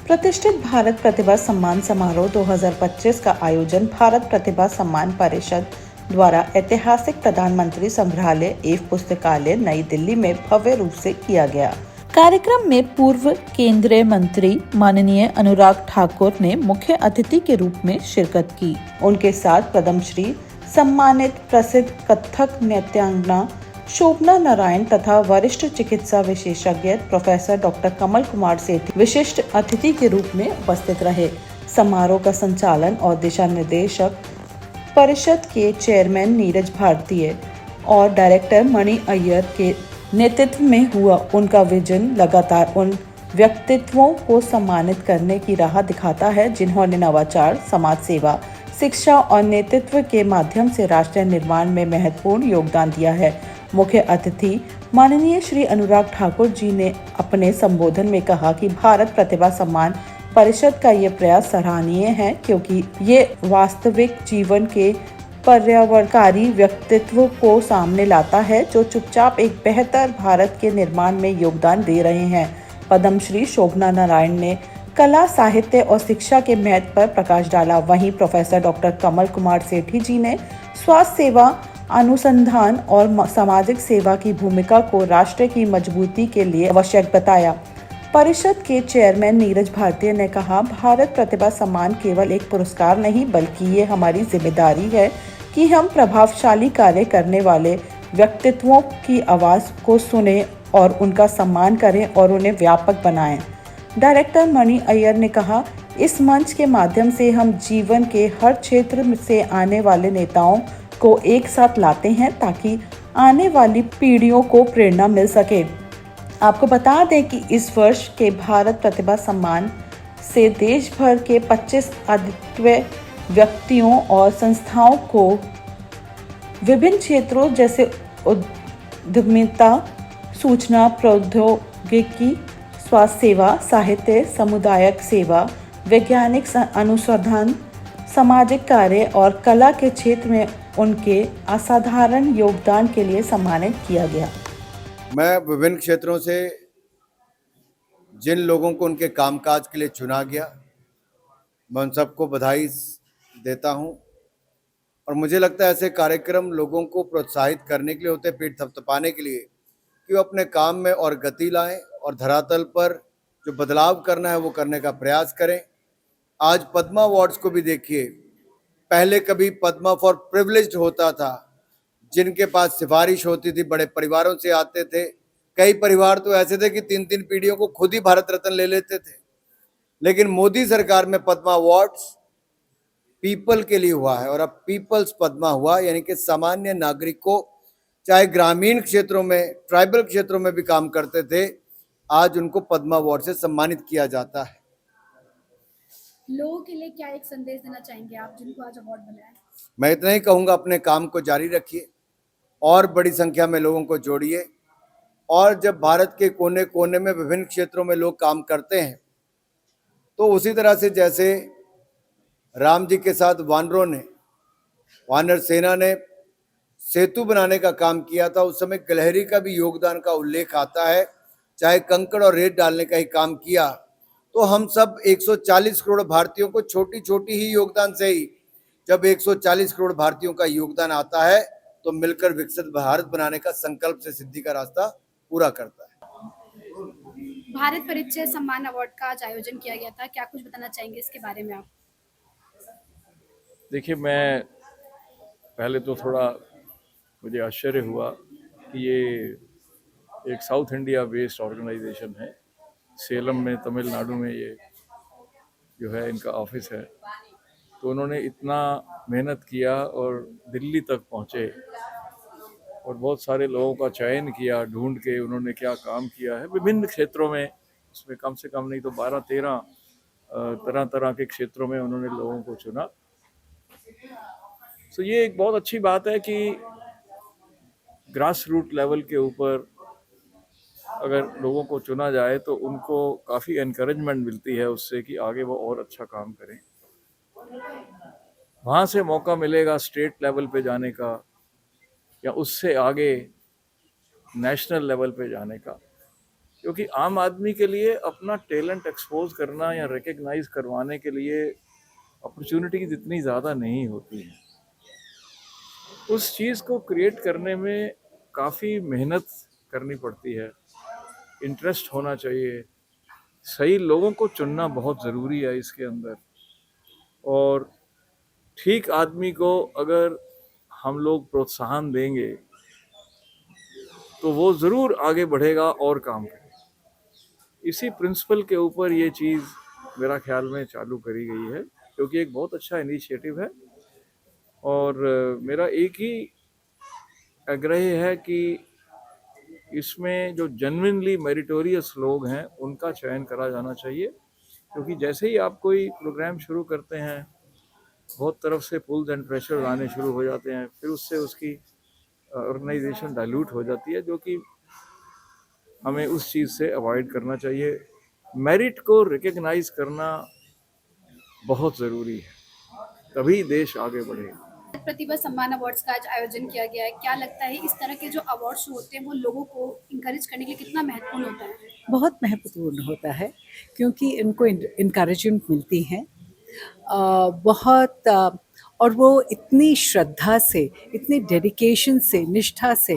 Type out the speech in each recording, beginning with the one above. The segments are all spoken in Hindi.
प्रतिष्ठित भारत प्रतिभा सम्मान समारोह 2025 का आयोजन भारत प्रतिभा सम्मान परिषद द्वारा ऐतिहासिक प्रधानमंत्री संग्रहालय एवं पुस्तकालय नई दिल्ली में भव्य रूप से किया गया। कार्यक्रम में पूर्व केंद्रीय मंत्री माननीय अनुराग ठाकुर ने मुख्य अतिथि के रूप में शिरकत की। उनके साथ पद्मश्री सम्मानित प्रसिद्ध कथक नृत्यांगना शोभना नारायण तथा वरिष्ठ चिकित्सा विशेषज्ञ प्रोफेसर डॉक्टर कमल कुमार सेठी विशिष्ट अतिथि के रूप में उपस्थित रहे। समारोह का संचालन और दिशा निर्देशक परिषद के चेयरमैन नीरज भारतीय और डायरेक्टर मणि अय्यर के नेतृत्व में हुआ। उनका विजन लगातार उन व्यक्तित्वों को सम्मानित करने की राह दिखाता है जिन्होंने नवाचार, समाज सेवा, शिक्षा और नेतृत्व के माध्यम से राष्ट्र निर्माण में महत्वपूर्ण योगदान दिया है। मुख्य अतिथि माननीय श्री अनुराग ठाकुर जी ने अपने संबोधन में कहा कि भारत प्रतिभा सम्मान परिषद का ये प्रयास सराहनीय है क्योंकि ये वास्तविक जीवन के पर्यावरणकारी व्यक्तित्व को सामने लाता है जो चुपचाप एक बेहतर भारत के निर्माण में योगदान दे रहे हैं। पद्मश्री शोभना नारायण ने कला, साहित्य और शिक्षा के महत्व पर प्रकाश डाला। वहीं प्रोफेसर डॉक्टर कमल कुमार सेठी जी ने स्वास्थ्य सेवा, अनुसंधान और सामाजिक सेवा की भूमिका को राष्ट्र की मजबूती के लिए आवश्यक बताया। परिषद के चेयरमैन नीरज भारतीय ने कहा, भारत प्रतिभा सम्मान केवल एक पुरस्कार नहीं बल्कि ये हमारी जिम्मेदारी है कि हम प्रभावशाली कार्य करने वाले व्यक्तित्वों की आवाज़ को सुने और उनका सम्मान करें और उन्हें व्यापक बनाएं। डायरेक्टर मणि अय्यर ने कहा, इस मंच के माध्यम से हम जीवन के हर क्षेत्र से आने वाले नेताओं को एक साथ लाते हैं ताकि आने वाली पीढ़ियों को प्रेरणा मिल सके। आपको बता दें कि इस वर्ष के भारत प्रतिभा सम्मान से देश भर के 25 अद्वितीय व्यक्तियों और संस्थाओं को विभिन्न क्षेत्रों जैसे उद्यमिता, सूचना प्रौद्योगिकी, स्वास्थ्य सेवा, साहित्य, सामुदायिक सेवा, वैज्ञानिक अनुसंधान, सामाजिक कार्य और कला के क्षेत्र में उनके असाधारण योगदान के लिए सम्मानित किया गया। मैं विभिन्न क्षेत्रों से जिन लोगों को उनके कामकाज के लिए चुना गया, मैं उन सबको बधाई देता हूं और मुझे लगता है ऐसे कार्यक्रम लोगों को प्रोत्साहित करने के लिए होते, पीठ थपथपाने के लिए कि वो अपने काम में और गति लाएं और धरातल पर जो बदलाव करना है वो करने का प्रयास करें। आज पद्मा अवार्ड्स को भी देखिए, पहले कभी पद्मा फॉर प्रिविलेज्ड होता था, जिनके पास सिफारिश होती थी, बड़े परिवारों से आते थे। कई परिवार तो ऐसे थे कि 3-3 पीढ़ियों को खुद ही भारत रत्न ले लेते थे। लेकिन मोदी सरकार में पद्मा अवार्ड्स पीपल के लिए हुआ है और अब पीपल्स पद्मा हुआ, यानी कि सामान्य नागरिक को, चाहे ग्रामीण क्षेत्रों में, ट्राइबल क्षेत्रों में भी काम करते थे, आज उनको पद्मा अवार्ड से सम्मानित किया जाता है। लोगों के लिए क्या एक संदेश देना चाहेंगे आप जिनको आज अवार्ड मिला है? मैं इतना ही कहूँगा, अपने काम को जारी रखिए और बड़ी संख्या में लोगों को जोड़िए। और जब भारत के कोने कोने में विभिन्न क्षेत्रों में लोग काम करते हैं तो उसी तरह से जैसे राम जी के साथ वानर सेना ने सेतु बनाने का काम किया था, उस समय गिलहरी का भी योगदान का उल्लेख आता है। चाहे कंकड़ और रेत डालने का ही काम किया, तो हम सब 140 करोड़ भारतीयों को छोटी छोटी ही योगदान से ही, जब 140 करोड़ भारतीयों का योगदान आता है तो मिलकर विकसित भारत बनाने का संकल्प से सिद्धि का रास्ता पूरा करता है। भारत परिचय सम्मान अवार्ड का आज आयोजन किया गया था, क्या कुछ बताना चाहेंगे इसके बारे में आप? देखिए, मैं पहले तो थोड़ा मुझे आश्चर्य हुआ कि ये एक साउथ इंडिया बेस्ड ऑर्गेनाइजेशन है, सेलम में, तमिलनाडु में ये जो है इनका ऑफिस है, तो उन्होंने इतना मेहनत किया और दिल्ली तक पहुँचे और बहुत सारे लोगों का चयन किया, ढूंढ के उन्होंने क्या काम किया है विभिन्न क्षेत्रों में। उसमें कम से कम नहीं तो 12-13 तरह तरह के क्षेत्रों में उन्होंने लोगों को चुना। तो ये एक बहुत अच्छी बात है कि ग्रास रूट लेवल के ऊपर अगर लोगों को चुना जाए तो उनको काफ़ी एनकरेजमेंट मिलती है उससे कि आगे वो और अच्छा काम करें। वहाँ से मौका मिलेगा स्टेट लेवल पे जाने का या उससे आगे नेशनल लेवल पे जाने का। क्योंकि आम आदमी के लिए अपना टैलेंट एक्सपोज करना या रिकग्नाइज करवाने के लिए अपॉर्चुनिटीज इतनी ज़्यादा नहीं होती हैं। उस चीज़ को क्रिएट करने में काफ़ी मेहनत करनी पड़ती है, इंटरेस्ट होना चाहिए, सही लोगों को चुनना बहुत ज़रूरी है इसके अंदर। और ठीक आदमी को अगर हम लोग प्रोत्साहन देंगे तो वो ज़रूर आगे बढ़ेगा और काम करेगा। इसी प्रिंसिपल के ऊपर ये चीज़ मेरा ख्याल में चालू करी गई है, क्योंकि एक बहुत अच्छा इनिशिएटिव है। और मेरा एक ही आग्रह है कि इसमें जो जेन्युइनली मेरिटोरियस लोग हैं उनका चयन करा जाना चाहिए, क्योंकि जैसे ही आप कोई प्रोग्राम शुरू करते हैं बहुत तरफ से पुल्स एंड प्रेशर आने शुरू हो जाते हैं, फिर उससे उसकी ऑर्गेनाइजेशन डाइल्यूट हो जाती है, जो कि हमें उस चीज़ से अवॉइड करना चाहिए। मेरिट को रिकग्नाइज करना बहुत ज़रूरी है, तभी देश आगे बढ़ेगा। प्रतिभा सम्मान अवार्ड्स का आज आयोजन किया गया है, क्या लगता है इस तरह के जो अवार्ड्स होते हैं वो लोगों को इंकरेज करने के लिए कितना महत्वपूर्ण होता है? बहुत महत्वपूर्ण होता है क्योंकि इनको इनकरेजमेंट मिलती है बहुत और वो इतनी श्रद्धा से, इतनी डेडिकेशन से, निष्ठा से,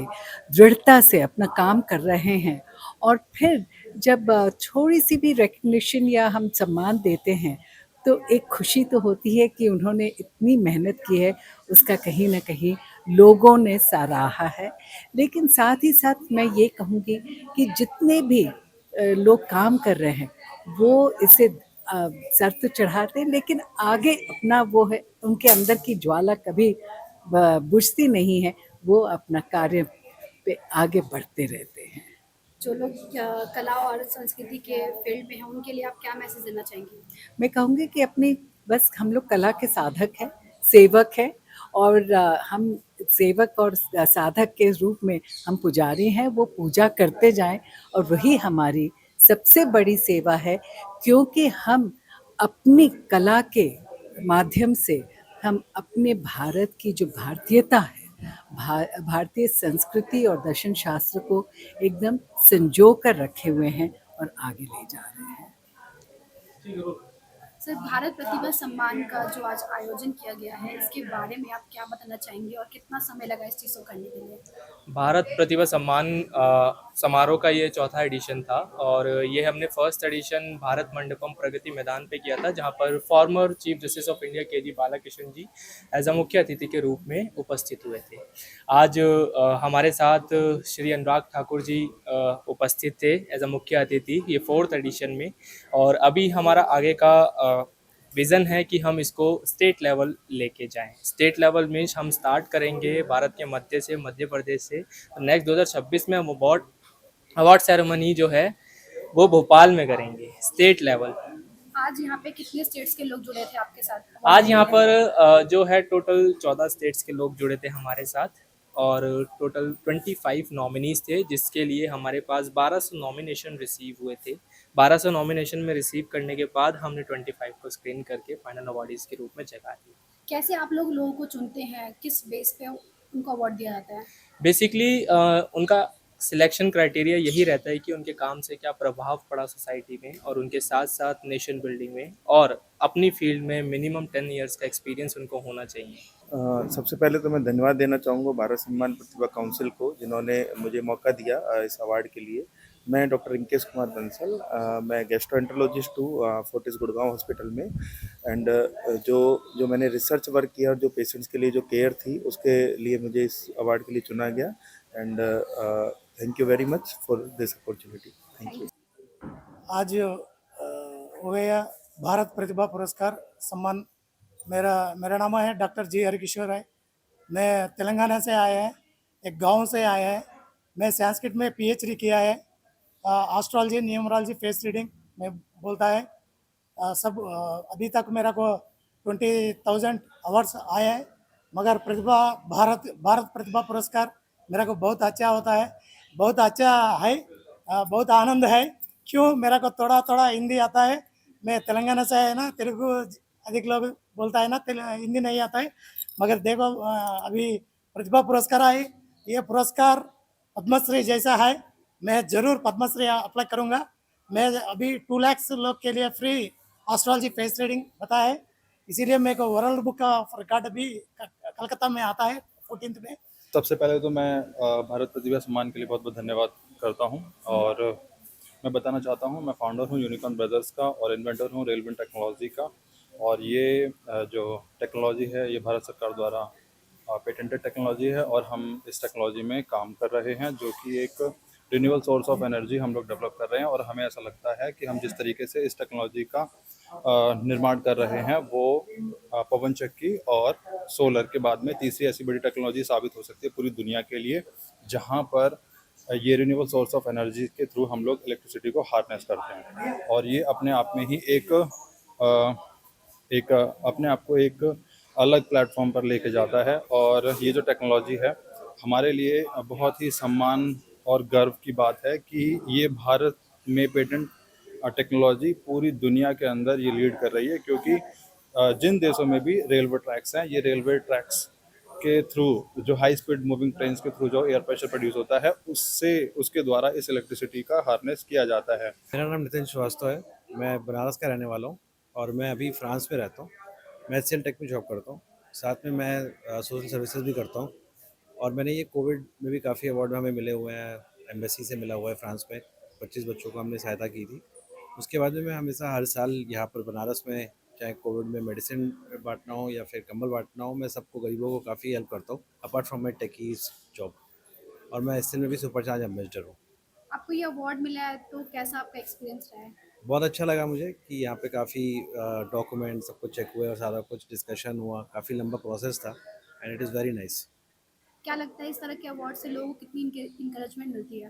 दृढ़ता से अपना काम कर रहे हैं। और फिर जब थोड़ी सी भी रिकग्निशन या हम सम्मान देते हैं तो एक खुशी तो होती है कि उन्होंने इतनी मेहनत की है, उसका कहीं ना कहीं लोगों ने सराहा है। लेकिन साथ ही साथ मैं ये कहूँगी कि जितने भी लोग काम कर रहे हैं वो इसे सर तो चढ़ाते हैं, लेकिन आगे अपना वो है, उनके अंदर की ज्वाला कभी बुझती नहीं है, वो अपना कार्य पे आगे बढ़ते रहते हैं। जो लोग कला और संस्कृति के फील्ड में हैं उनके लिए आप क्या मैसेज देना चाहेंगे? मैं कहूँगी कि अपनी बस हम लोग कला के साधक हैं, सेवक हैं, और हम सेवक और साधक के रूप में हम पुजारी हैं, वो पूजा करते जाएं और वही हमारी सबसे बड़ी सेवा है। क्योंकि हम अपनी कला के माध्यम से हम अपने भारत की जो भारतीयता है, भारतीय संस्कृति और दर्शन शास्त्र को एकदम संजो कर रखे हुए हैं और आगे ले जा रहे हैं। सर, भारत प्रतिभा सम्मान का जो आज आयोजन किया गया है इसके बारे में आप क्या बताना चाहेंगे और कितना समय लगा इस चीज़ को करने के लिए? भारत प्रतिभा सम्मान समारोह का ये चौथा एडिशन था और ये हमने फर्स्ट एडिशन भारत मंडपम प्रगति मैदान पे किया था, जहाँ पर former chief justice of India के जी बालाकृष्णन जी एज अ मुख्य अतिथि के रूप में उपस्थित हुए थे। आज हमारे साथ श्री अनुराग ठाकुर जी उपस्थित थे एज अ मुख्य अतिथि ये फोर्थ एडिशन में। और अभी हमारा आगे का विज़न है कि हम इसको स्टेट लेवल लेके जाएं। स्टेट लेवल मीन्स हम स्टार्ट करेंगे भारत के मध्य से, मध्य प्रदेश से। तो नेक्स्ट 2026 में हम अवार्ड सेरेमनी जो है वो भोपाल में करेंगे, स्टेट लेवल। आज यहाँ पे कितने स्टेट्स के लोग जुड़े थे आपके साथ? आज यहाँ पर जो है टोटल 14 स्टेट्स के लोग जुड़े थे हमारे साथ और टोटल 25 नॉमिनीज थे, जिसके लिए हमारे पास 1200 नॉमिनेशन रिसीव हुए थे। 1200 नॉमिनेशन में रिसीव करने के बाद हमने 25 को स्क्रीन करके फाइनल अवार्डीज के रूप में जगह दी। कैसे आप लोग लोगों को चुनते हैं, किस बेस पे उनको अवार्ड दिया जाता है? बेसिकली उनका सिलेक्शन क्राइटेरिया यही रहता है कि उनके काम से क्या प्रभाव पड़ा सोसाइटी में और उनके साथ साथ नेशन बिल्डिंग में, और अपनी फील्ड में मिनिमम 10 इयर्स का एक्सपीरियंस उनको होना चाहिए। सबसे पहले तो मैं धन्यवाद देना चाहूँगा भारत सम्मान प्रतिभा काउंसिल को, जिन्होंने मुझे मौका दिया इस अवार्ड के लिए। मैं डॉक्टर रिंकेश कुमार बंसल, मैं गैस्ट्रोएंटरोलॉजिस्ट हूँ फोर्टिस गुड़गांव हॉस्पिटल में। एंड जो मैंने रिसर्च वर्क किया और जो पेशेंट्स के लिए जो केयर थी उसके लिए मुझे इस अवार्ड के लिए चुना गया। And thank you very much for this opportunity. Thank you. आज हो गया भारत प्रतिभा पुरस्कार सम्मान। मेरा नाम है डॉक्टर जी हरिकिशोर है। मैं तेलंगाना से आया है, एक गांव से आया है। मैं संस्कृत में पीएचडी किया है, एस्ट्रोलॉजी, न्यूमरोलॉजी, फेस रीडिंग में बोलता है। अभी तक मेरा को 20,000 अवार्ड्स आए हैं, मगर भारत प्रतिभा पुरस्कार मेरा को बहुत अच्छा होता है, बहुत अच्छा है, बहुत आनंद है। क्यों मेरा को थोड़ा थोड़ा हिंदी आता है, मैं तेलंगाना से है ना, तेलुगु अधिक लोग बोलता है ना, हिंदी नहीं आता है। मगर देखो अभी प्रतिभा पुरस्कार आए, ये पुरस्कार पद्मश्री जैसा है, मैं ज़रूर पद्मश्री अप्लाई करूँगा। मैं अभी 2 लाख लोग के लिए फ्री एस्ट्रोलॉजी फेस रीडिंग बताया है, इसीलिए मेरे को वर्ल्ड बुक ऑफ रिकॉर्ड भी कलकत्ता में आता है 14th में। सबसे पहले तो मैं भारत प्रतिभा सम्मान के लिए बहुत बहुत धन्यवाद करता हूं और मैं बताना चाहता हूं मैं फाउंडर हूं यूनिकॉर्न ब्रदर्स का और इन्वेंटर हूं रेलविंड टेक्नोलॉजी का। और ये जो टेक्नोलॉजी है ये भारत सरकार द्वारा पेटेंटेड टेक्नोलॉजी है और हम इस टेक्नोलॉजी में काम कर रहे हैं जो कि एक रिन्यूएबल सोर्स ऑफ एनर्जी हम लोग डेवलप कर रहे हैं। और हमें ऐसा लगता है कि हम जिस तरीके से इस टेक्नोलॉजी का निर्माण कर रहे हैं वो पवन चक्की और सोलर के बाद में तीसरी ऐसी बड़ी टेक्नोलॉजी साबित हो सकती है पूरी दुनिया के लिए, जहां पर ये रिन्यूएबल सोर्स ऑफ एनर्जी के थ्रू हम लोग इलेक्ट्रिसिटी को हार्नेस करते हैं। और ये अपने आप में ही एक अपने आप को एक अलग प्लेटफॉर्म पर लेके जाता है। और ये जो टेक्नोलॉजी है हमारे लिए बहुत ही सम्मान और गर्व की बात है कि ये भारत में पेटेंट टेक्नोलॉजी पूरी दुनिया के अंदर ये लीड कर रही है, क्योंकि जिन देशों में भी रेलवे ट्रैक्स हैं ये रेलवे ट्रैक्स के थ्रू जो हाई स्पीड मूविंग ट्रेन्स के थ्रू जो एयर प्रेशर प्रोड्यूस होता है उसके द्वारा इस इलेक्ट्रिसिटी का हार्नेस किया जाता है। मेरा नाम नितिन श्रीवास्तव है। मैं बनारस का रहने वाला हूँ और मैं अभी फ्रांस में रहता हूँ। मैं एचसीएल टेक में जॉब करता हूँ, साथ में मैं सोशल सर्विसेज भी करता हूँ। और मैंने ये कोविड में भी काफ़ी अवार्ड हमें मिले हुए हैं, एम्बेसी से मिला हुआ है फ्रांस में। 25 बच्चों को हमने सहायता की थी। उसके बाद में मैं हमेशा हर साल यहाँ पर बनारस में चाहे कोविड में मेडिसिन बांटना हो या फिर कंबल बांटना हो, मैं सबको गरीबों को काफ़ी हेल्प करता हूँ apart from my techies job. और मैं एचसीएल में भी सुपरचार्ज एम्बेसडर हूँ। आपको ये अवार्ड मिला है तो कैसा आपका एक्सपीरियंस रहा है? बहुत अच्छा लगा मुझे कि यहाँ पे काफ़ी डॉक्यूमेंट सब कुछ चेक हुए और सारा कुछ डिस्कशन हुआ। काफ़ी लंबा प्रोसेस था and it is very nice. क्या लगता है इस तरह के अवार्ड से लोगों को कितनी इंकरेजमेंट मिलती है?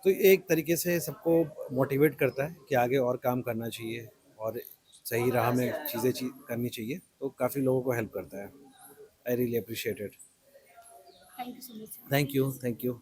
तो एक तरीके से सबको मोटिवेट करता है कि आगे और काम करना चाहिए और सही राह में चीज़ें करनी चाहिए, तो काफ़ी लोगों को हेल्प करता है। I really appreciate it. Thank you so much. Thank you.